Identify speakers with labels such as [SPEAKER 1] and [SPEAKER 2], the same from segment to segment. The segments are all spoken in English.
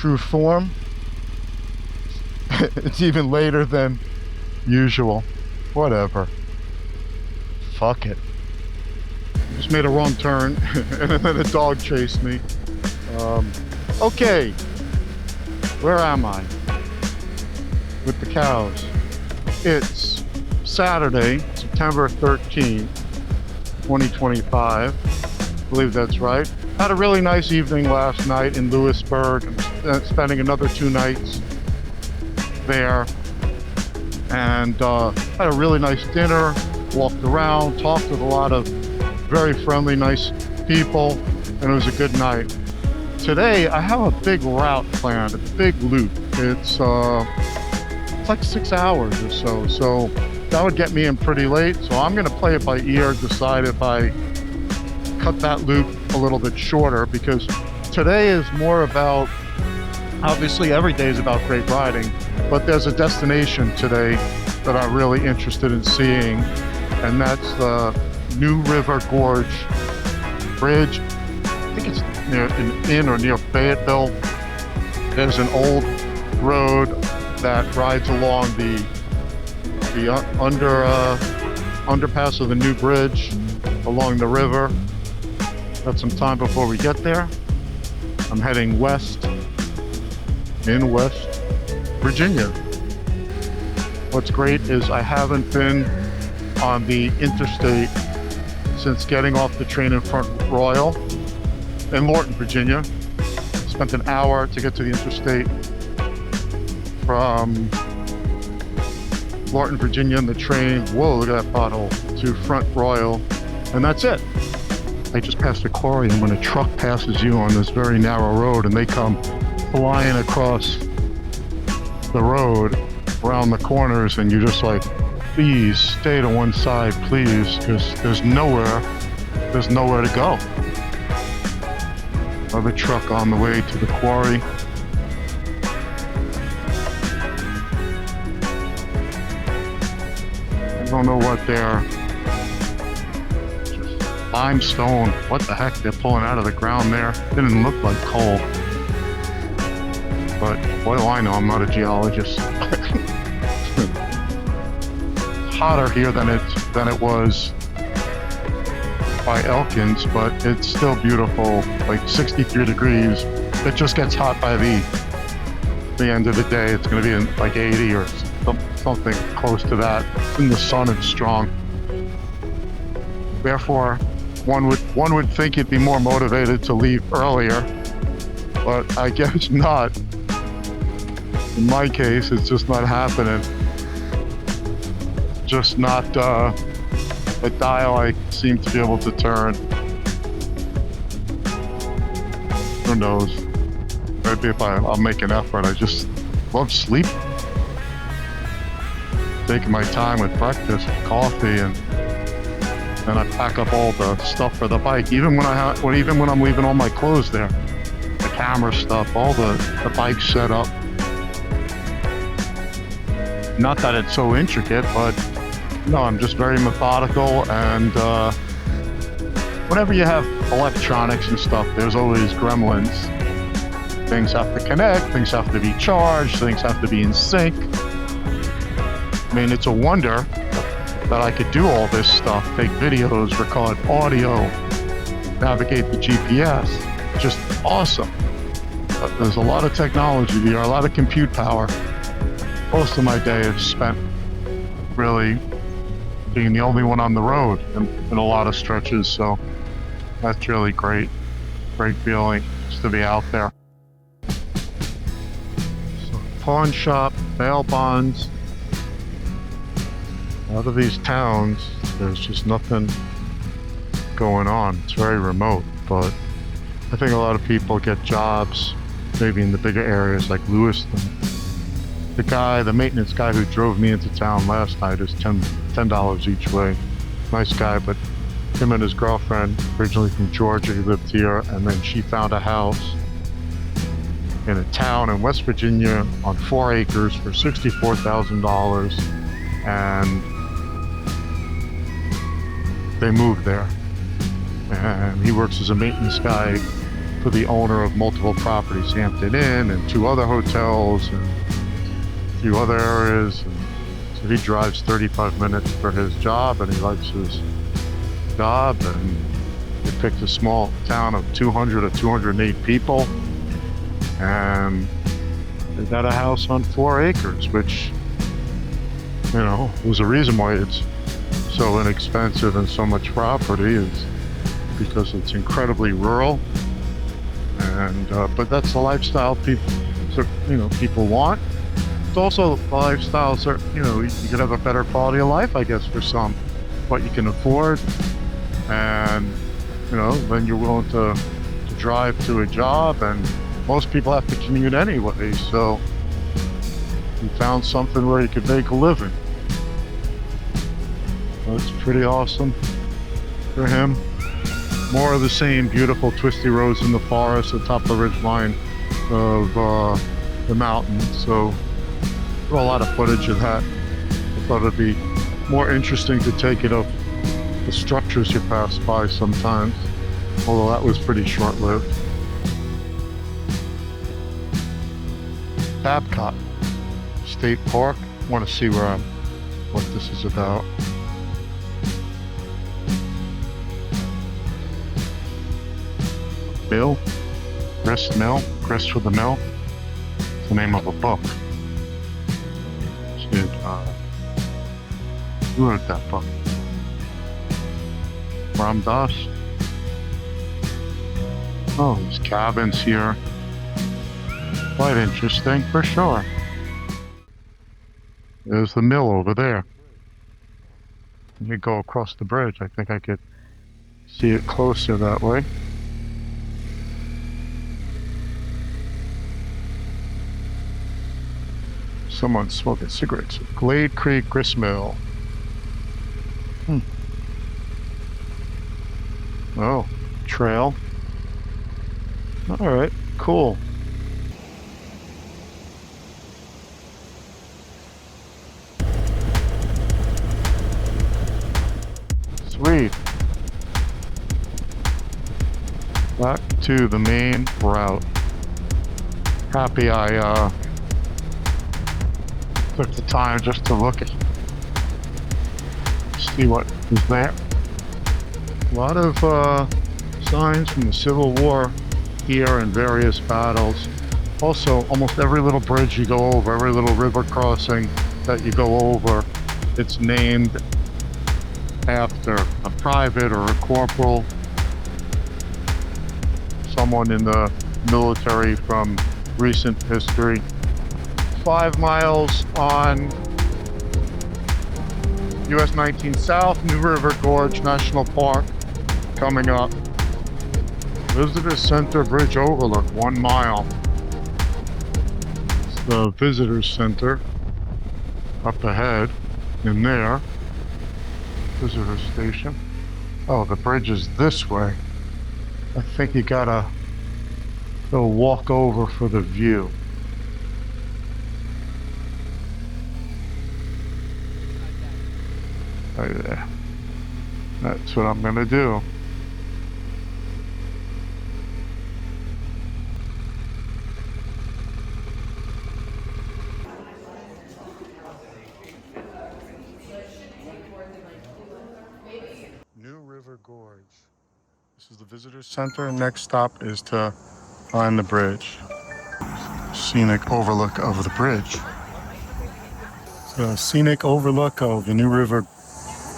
[SPEAKER 1] true form. It's even later than usual. Whatever. Fuck it. Just made a wrong turn and then a dog chased me. Okay. Where am I? With the cows. It's Saturday, September 13th, 2025. I believe that's right. Had a really nice evening last night in Lewisburg. I'm spending another 2 nights there. And had a really nice dinner, walked around, talked with a lot of very friendly, nice people, and it was a good night. Today, I have a big route planned, a big loop. It's like 6 hours or so, so that would get me in pretty late. So I'm gonna play it by ear, decide if I cut that loop a little bit shorter, because today is more about, obviously every day is about great riding, but there's a destination today that I'm really interested in seeing, and that's the new River Gorge Bridge. I think it's near Fayetteville. There's an old road that rides along the underpass of the new bridge along the river. Got some time before we get there. I'm heading west in West Virginia. What's great is I haven't been on the interstate since getting off the train in Front Royal in Lorton, Virginia. Spent an hour to get to the interstate from Lorton, Virginia in the train. Whoa, look at that pothole, to Front Royal, and that's it. I just passed a quarry, and when a truck passes you on this very narrow road and they come flying across the road around the corners, and you're just like, please stay to one side, please, because there's nowhere to go. Another truck on the way to the quarry. I don't know what they're, just limestone, what the heck they're pulling out of the ground there. Didn't look like coal. But what do I know? I'm not a geologist. It's hotter here than it was by Elkins, but it's still beautiful, like 63 degrees. It just gets hot by the end of the day. It's going to be in like 80 or something close to that. In the sun, it's strong. Therefore, one would think you'd be more motivated to leave earlier, but I guess not. In my case, it's just not happening. Just not a dial I seem to be able to turn. Who knows? Maybe if I'll make an effort. I just love sleep. Taking my time with breakfast, coffee, and then I pack up all the stuff for the bike. Even when I'm leaving all my clothes there, the camera stuff, all the bike set up. Not that it's so intricate, but no, I'm just very methodical, and whenever you have electronics and stuff, there's always gremlins. Things have to connect, things have to be charged, things have to be in sync. I mean, it's a wonder that I could do all this stuff, take videos, record audio, navigate the GPS. Just awesome. But there's a lot of technology here, a lot of compute power. Most of my day is spent really being the only one on the road in a lot of stretches, so that's really great feeling just to be out there. So, pawn shop, bail bonds. A lot of these towns, there's just nothing going on. It's very remote, but I think a lot of people get jobs maybe in the bigger areas like Lewiston. The maintenance guy who drove me into town last night is $10 each way. Nice guy, but him and his girlfriend, originally from Georgia, he lived here, and then she found a house in a town in West Virginia on 4 acres for $64,000, and they moved there. And he works as a maintenance guy for the owner of multiple properties, Hampton Inn and 2 other hotels and a few other areas. And so he drives 35 minutes for his job, and he likes his job. And he picked a small town of 200 or 208 people, and they got a house on 4 acres, which, you know, was a reason why it's so inexpensive and so much property, is because it's incredibly rural. And but that's the lifestyle people, you know, people want. It's also lifestyles are, you know, you could have a better quality of life, I guess, for some, what you can afford, and you know, then you're willing to drive to a job, and most people have to commute anyway, so you found something where you could make a living. That's pretty awesome for him. More of the same beautiful twisty roads in the forest atop the ridgeline of the mountain. So a lot of footage of that. I thought it'd be more interesting to take it of the structures you pass by sometimes, although that was pretty short-lived. Babcock State Park. I want to see what this is about. Mill, Grist Mill, Grist with the Mill. It's the name of a book. Shit, who wrote that book? Ram Dass. Oh, there's cabins here. Quite interesting, for sure. There's the mill over there. You go across the bridge. I think I could see it closer that way. Someone's smoking cigarettes. Glade Creek Grist Mill. Oh, trail. Alright, cool. Sweet. Back to the main route. Happy I took the time just to look at, see what is there. A lot of signs from the Civil War here and various battles. Also, almost every little bridge you go over, every little river crossing that you go over, it's named after a private or a corporal, someone in the military from recent history. 5 miles on US 19 South, New River Gorge National Park coming up. Visitor Center Bridge Overlook, 1 mile. It's the Visitor Center up ahead in there. Visitor Station. Oh, the bridge is this way. I think you gotta go walk over for the view. Right there. That's what I'm gonna do. New River Gorge. This is the visitor center. Next stop is to find the bridge. Scenic overlook of the bridge. The scenic overlook of the New River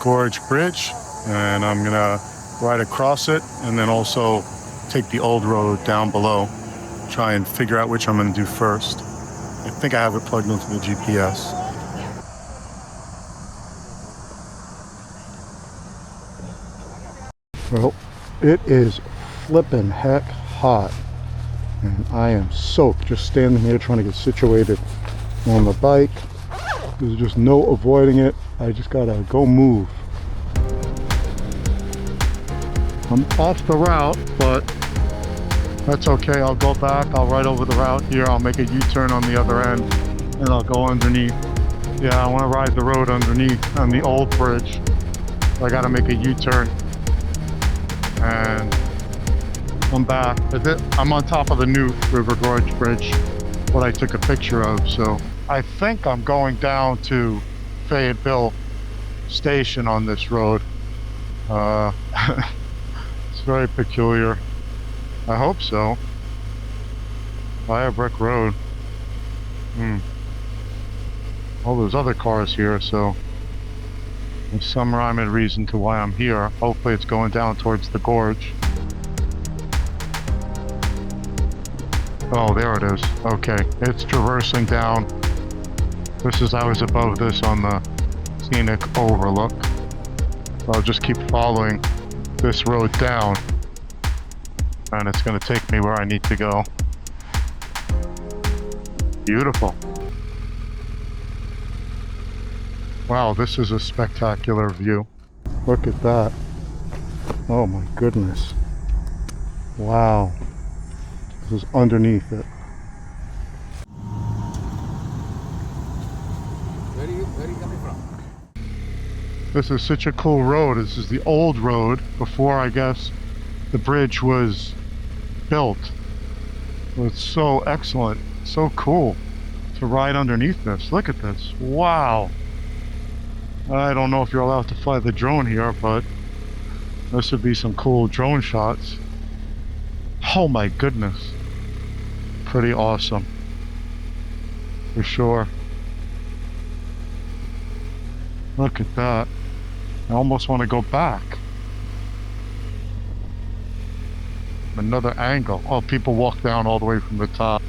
[SPEAKER 1] Gorge Bridge, and I'm gonna ride across it and then also take the old road down below, try and figure out which I'm gonna do first. I think I have it plugged into the GPS. Well, it is flippin' heck hot, and I am soaked just standing here trying to get situated on the bike. There's just no avoiding it. I just gotta go move. I'm off the route, but that's okay. I'll go back. I'll ride over the route here. I'll make a U-turn on the other end, and I'll go underneath. Yeah, I want to ride the road underneath on the old bridge. So I gotta make a U-turn. And I'm back. I'm on top of the new River Gorge Bridge, what I took a picture of. So I think I'm going down to Fayette Station on this road. It's very peculiar. I hope so. Via brick road. All those other cars here, so there's some rhyme and reason to why I'm here. Hopefully it's going down towards the gorge. Oh, there it is. Okay, it's traversing down. This is, I was above this on the scenic overlook. So I'll just keep following this road down, and it's going to take me where I need to go. Beautiful. Wow, this is a spectacular view. Look at that. Oh my goodness. Wow. This is underneath it.
[SPEAKER 2] Where are you coming from?
[SPEAKER 1] This is such a cool road. This is the old road before, I guess, the bridge was built. It's so excellent, so cool to ride underneath this. Look at this. Wow. I don't know if you're allowed to fly the drone here, but this would be some cool drone shots. Oh my goodness. Pretty awesome. For sure. Look at that. I almost want to go back. Another angle. Oh, people walk down all the way from the top.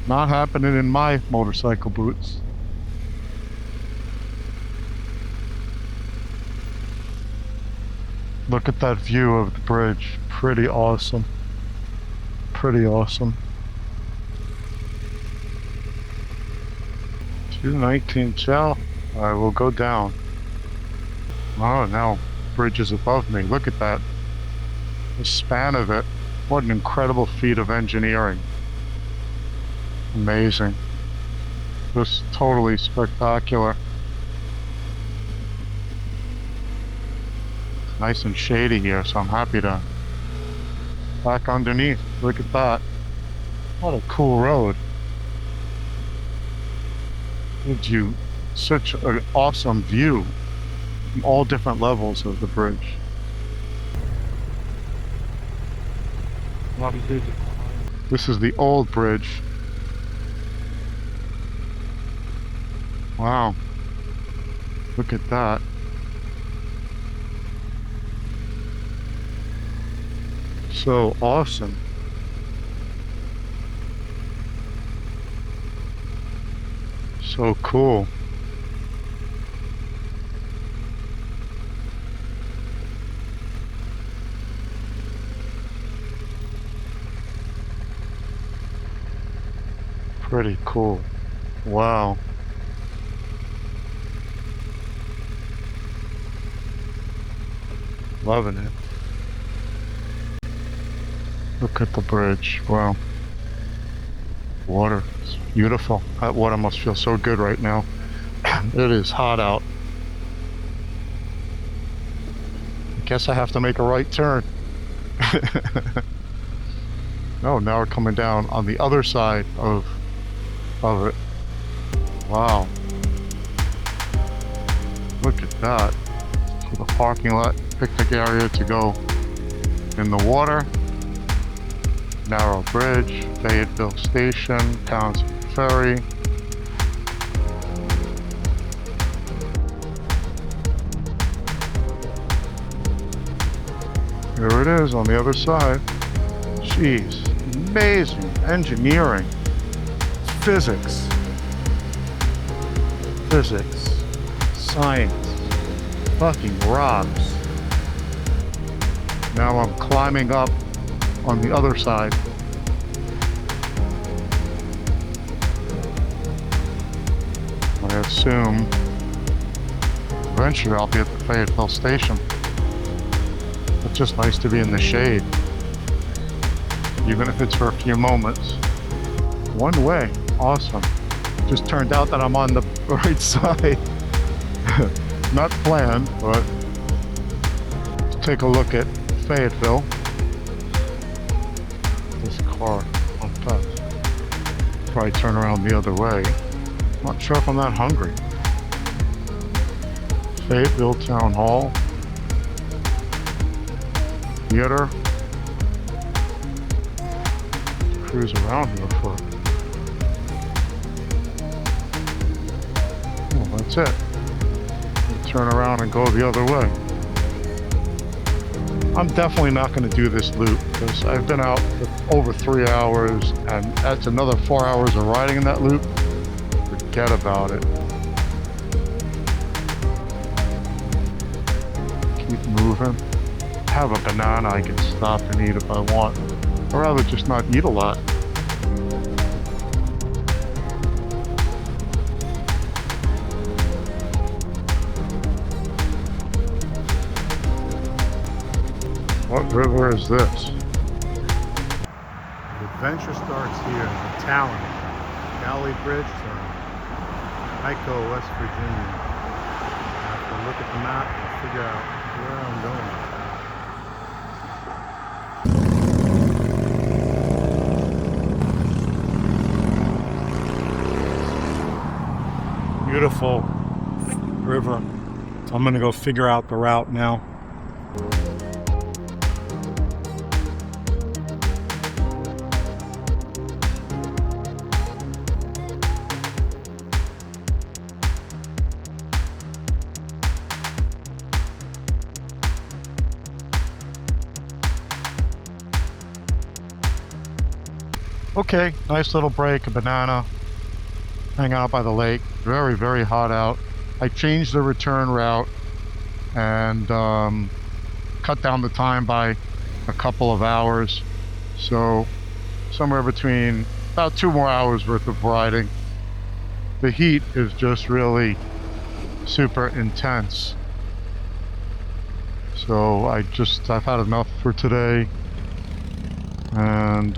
[SPEAKER 1] Not happening in my motorcycle boots. Look at that view of the bridge. Pretty awesome. Pretty awesome. 219 shell. I will go down. Oh, now bridge is above me. Look at that. The span of it. What an incredible feat of engineering. Amazing. Just totally spectacular. It's nice and shady here, so I'm happy to back underneath. Look at that. What a cool road. Gives you such an awesome view from all different levels of the bridge. This is the old bridge. Wow. Look at that. So awesome. So cool. Pretty cool. Wow. Loving it. Look at the bridge. Wow. Water. It's beautiful. That water must feel so good right now. It is hot out. I guess I have to make a right turn. Oh, now we're coming down on the other side of it. Wow. Look at that. So the parking lot, picnic area to go in the water. Narrow bridge, Fayette Station, Talon Ferry. Here it is on the other side. Jeez, amazing engineering. Physics. Physics. Science. Fucking rocks. Now I'm climbing up on the other side. I assume eventually I'll be at the Fayetteville Station. It's just nice to be in the shade, even if it's for a few moments. One way. Awesome. Just turned out that I'm on the right side. Not planned, but let's take a look at Fayetteville. this car on fast. Probably turn around the other way. Not sure if I'm that hungry. Fayetteville Town Hall. Theater. Cruise around here for. Well, that's it. Turn around and go the other way. I'm definitely not going to do this loop because I've been out for over 3 hours, and that's another 4 hours of riding in that loop. Forget about it. Keep moving. Have a banana I can stop and eat if I want. I'd rather just not eat a lot. What river is this? The adventure starts here in the Talon, Glade Bridge to Ico, West Virginia. I have to look at the map and figure out where I'm going. Beautiful river. So I'm gonna go figure out the route now. Okay, nice little break, a banana, hang out by the lake. Very, very hot out. I changed the return route and cut down the time by a couple of hours. So somewhere between about 2 more hours worth of riding. The heat is just really super intense. So I've had enough for today. And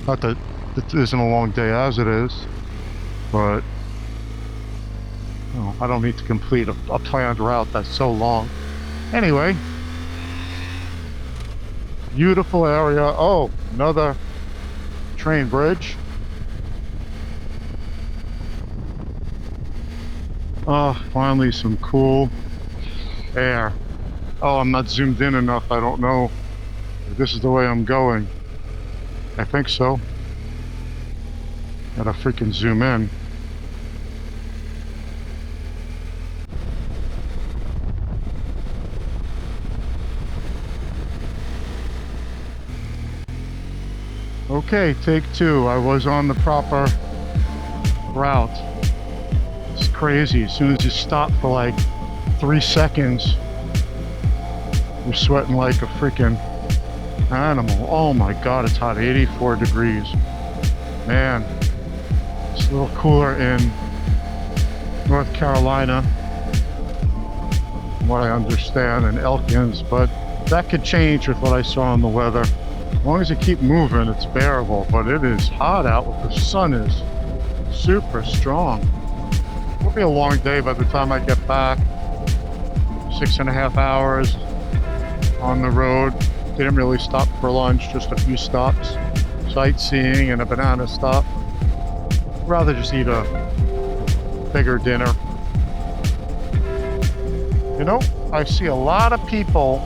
[SPEAKER 1] not that it isn't a long day as it is, but I don't need to complete a planned route that's so long. Anyway, beautiful area. Oh, another train bridge. Oh, finally some cool air. Oh, I'm not zoomed in enough. I don't know if this is the way I'm going. I think so. Gotta freaking zoom in. Okay, take 2. I was on the proper route. It's crazy. As soon as you stop for like 3 seconds, you're sweating like a freaking animal. Oh my god, it's hot. 84 degrees. Man, it's a little cooler in North Carolina, from what I understand, and Elkins, but that could change with what I saw in the weather. As long as you keep moving, it's bearable, but it is hot out. The sun is super strong. It'll be a long day by the time I get back. 6.5 hours on the road. Didn't really stop for lunch, just a few stops. Sightseeing and a banana stop. I'd rather just eat a bigger dinner. You know, I see a lot of people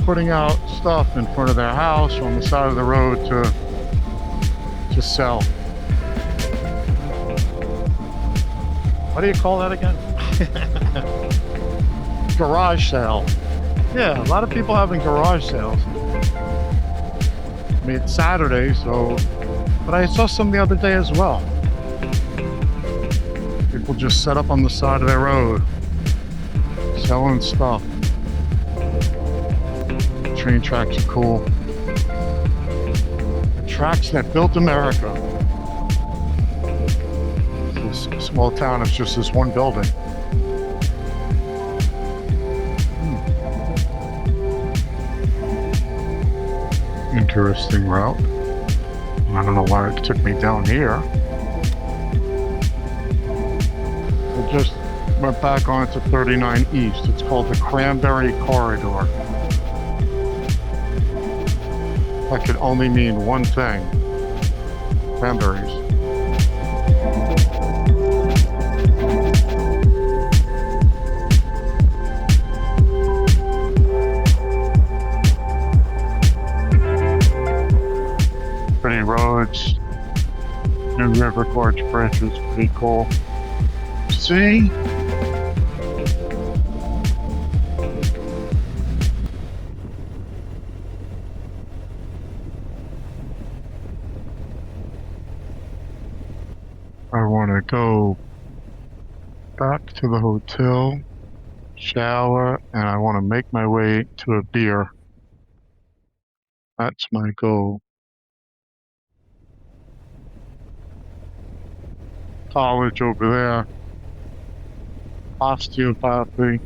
[SPEAKER 1] putting out stuff in front of their house or on the side of the road to sell. What do you call that again? Garage sale. Yeah, a lot of people having garage sales. I mean, it's Saturday, so, but I saw some the other day as well. People just set up on the side of their road, selling stuff. Train tracks are cool. The tracks that built America. This small town is just this one building. Interesting route. I don't know why it took me down here. I just went back onto 39 East. It's called the Cranberry Corridor. that could only mean one thing. Cranberries. Pretty roads. New River Gorge Bridge is pretty cool. See? I want to go back to the hotel, shower, and I want to make my way to a beer. That's my goal. College over there. Osteopathy.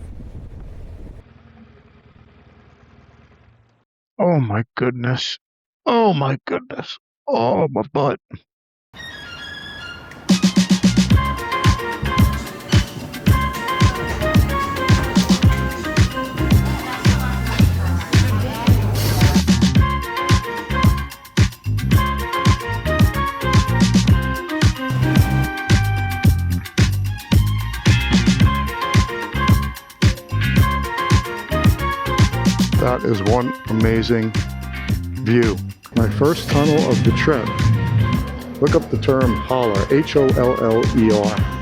[SPEAKER 1] Oh my goodness. Oh my goodness. Oh, my butt. That is one amazing view. My first tunnel of the trip. Look up the term holler, H-O-L-L-E-R.